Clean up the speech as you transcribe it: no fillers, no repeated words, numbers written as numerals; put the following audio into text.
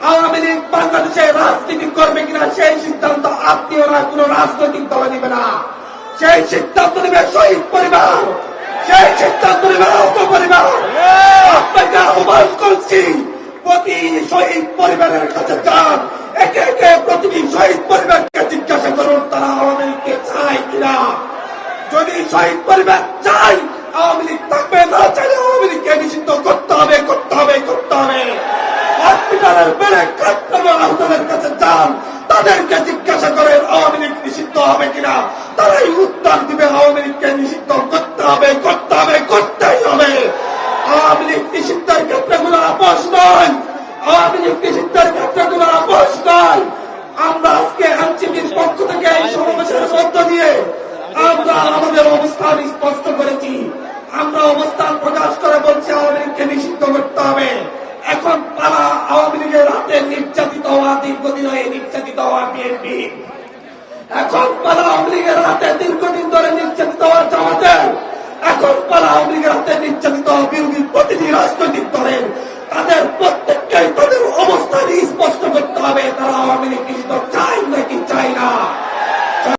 আওয়ামী লীগ বাংলাদেশে রাজনীতি করবে কিনা সেই সিদ্ধান্ত আত্মীয়রা কোন রাজনৈতিক দলে নেবে না। সেই সিদ্ধান্ত নেবে শহীদ পরিবার, সেই সিদ্ধান্ত নেবে আহত পরিবার। আপনাকে আহ্বান করছি, প্রতি শহীদ পরিবারের কাছে যান, একে একে প্রতিটি শহীদ পরিবারকে জিজ্ঞাসা করুন তারা আওয়ামী লীগকে চায় কিনা। যদি শহীদ পরিবার চাই আওয়ামী লীগ থাকবে, না চাইলে আওয়ামী লীগকে নিষিদ্ধ করতে হবে, করতে হবে, করতে হবে। হসপিটালের বেড়ে আহতদের কাছে যান, তাদেরকে জিজ্ঞাসা করেন আওয়ামী লীগ নিষিদ্ধ হবে কিনা। তারাই উত্তর দিবে আওয়ামী লীগকে নিষিদ্ধ করতে হবে, করতে হবে, করতেই হবে। আওয়ামী লীগ নিষিদ্ধের ক্ষেত্রে কোন আপোষ নয়, আওয়ামী লীগ নিষিদ্ধের ক্ষেত্রে কোন আপোষ নয়। আমরা আজকে এনসিপির পক্ষ থেকে এই সমাবেশের মধ্য দিয়ে আমরা আমাদের অবস্থান স্পষ্ট করেছি। আমরা অবস্থান প্রকাশ করে বলছি আওয়ামী লীগকে নিষিদ্ধ করতে হবে। এখন পালা আওয়ামী লীগের হাতে নির্যাতিত হওয়া, দীর্ঘদিন হয়ে নির্যাতিত হওয়া বিএনপি। এখন পালা আওয়ামী লীগের হাতে দীর্ঘদিন ধরে নির্যাতিত হওয়া জামাতের। এখন পালা আওয়ামী লীগের হাতে নির্যাতিত হওয়া বিরোধী প্রতিটি রাজনৈতিক দলের। তাদের প্রত্যেককেই তাদের